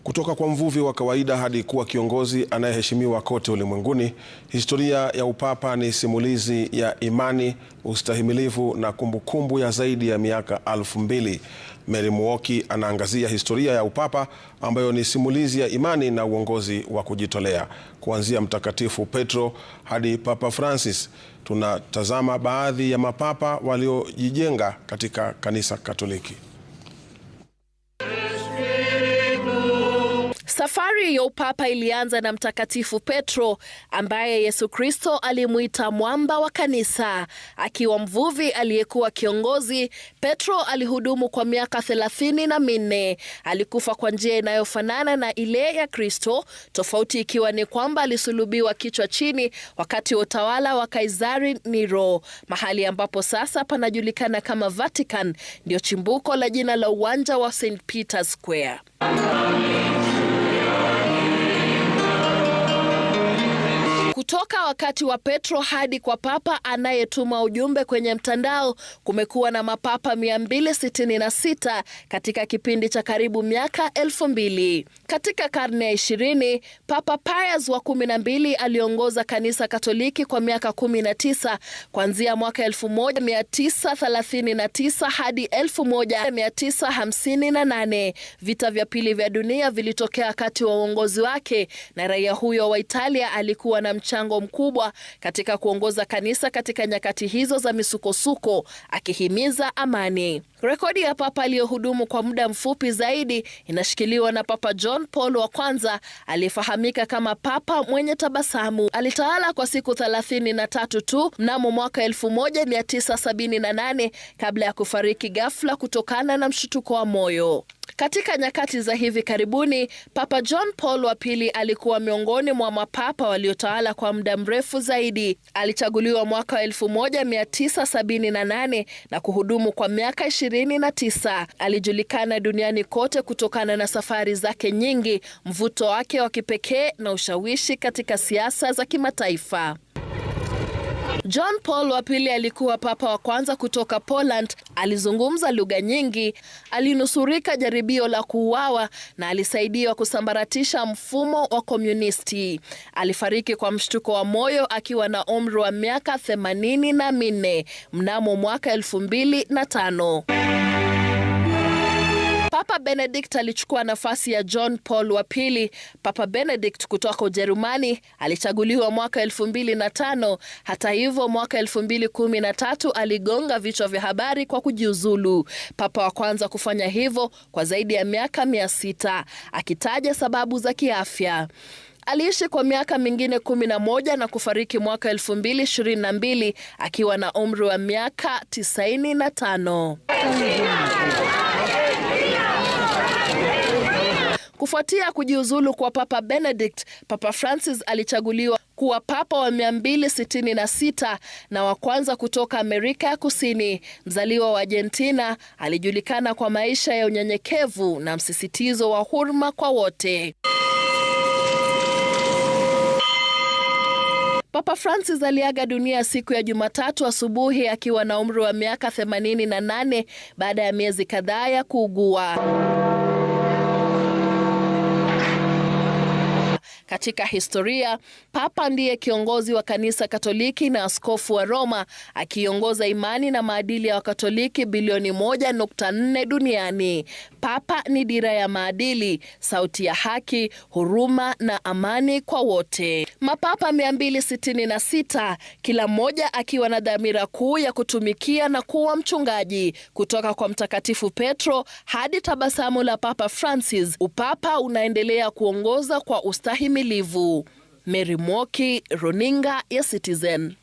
Kutoka kwa mvuvi wa kawaida hadi kuwa kiongozi anayeheshimiwa kote ulimwenguni, historia ya upapa ni simulizi ya imani, ustahimilivu na kumbukumbu ya zaidi ya miaka 2000. Mary Mwoki anaangazia historia ya upapa ambayo ni simulizi ya imani na uongozi wa kujitolea. Kuanzia Mtakatifu Petro hadi Papa Francis, tunatazama baadhi ya mapapa waliojijenga katika kanisa Katoliki. Safari ya upapa ilianza na Mtakatifu Petro ambaye Yesu Kristo alimuita mwamba wa kanisa. Akiwa mvuvi aliyekuwa kiongozi, Petro alihudumu kwa miaka 34. Alikufa kwa njia inayofanana na ile ya Kristo, tofauti ikiwa ni kwamba alisulubiwa kichwa chini wakati wa utawala wa Kaisari Nero. Mahali ambapo sasa panajulikana kama Vatican ndio chimbuko la jina la uwanja wa St. Peter's Square. Kutoka wakati wa Petro hadi kwa papa anayetuma ujumbe kwenye mtandao, kumekuwa na mapapa 266 katika kipindi cha karibu miaka 2000. Katika karne ya 20, Papa Pius wa 12 aliongoza kanisa Katoliki kwa miaka 19 kuanzia mwaka 1939 hadi 1958. Vita vya pili vya dunia vilitokea wakati wa uongozi wake, na raia huyo wa Italia alikuwa na mchango mkubwa katika kuongoza kanisa katika nyakati hizo za misukosuko, akihimiza amani. Rekodi ya papa aliyohudumu kwa muda mfupi zaidi inashikiliwa na Papa John Paul wa kwanza, aliyefahamika kama papa mwenye tabasamu. Alitawala kwa siku 33 tu mnamo mwaka 1978 kabla ya kufariki ghafla kutokana na mshtuko wa moyo. Katika nyakati za hivi karibuni, Papa John Paul wa pili alikuwa miongoni mwa mapapa waliotawala kwa muda mrefu zaidi. Alichaguliwa mwaka 1978 na kuhudumu kwa miaka 29. Alijulikana duniani kote kutokana na safari zake nyingi, mvuto wake wa kipekee na ushawishi katika siasa za kimataifa. John Paul wa pili alikuwa papa wa kwanza kutoka Poland. Alizungumza lugha nyingi, alinusurika jaribio la kuuawa na alisaidia kusambaratisha mfumo wa komunisti. Alifariki kwa mshtuko wa moyo akiwa na umri wa miaka 84 mnamo mwaka 2005. Papa Benedict alichukua nafasi ya John Paul wa pili. Papa Benedict kutoka Ujerumani alichaguliwa mwaka 2005. Hata hivyo, mwaka 2013 aligonga vichwa vya habari kwa kujiuzulu. Papa wa kwanza kufanya hivyo kwa zaidi ya miaka 600, akitaja sababu za kiafya. Aliishi kwa miaka mingine 11 na kufariki mwaka 2022 akiwa na umri wa miaka 95. Kufuatia kujiuzulu kwa Papa Benedict, Papa Francis alichaguliwa kuwa papa wa 266 na wa kwanza kutoka Amerika ya Kusini. Mzaliwa wa Argentina, alijulikana kwa maisha ya unyenyekevu na msisitizo wa huruma kwa wote. Papa Francis aliaga dunia siku ya Jumatatu asubuhi akiwa na umri wa miaka 88 baada ya miezi kadhaa ya kuugua. Katika historia, papa ndiye kiongozi wa kanisa Katoliki na askofu wa Roma, akiongoza imani na maadili ya Wakatoliki bilioni 1.4 duniani. Papa ni dira ya maadili, sauti ya haki, huruma na amani kwa wote. Mapapa 266, kila mmoja akiwa na dhamira kuu ya kutumikia na kuwa mchungaji. Kutoka kwa Mtakatifu Petro hadi tabasamu la Papa Francis, upapa unaendelea kuongoza kwa ustahimilivu. Mary Mwoki, Runinga ya Citizen.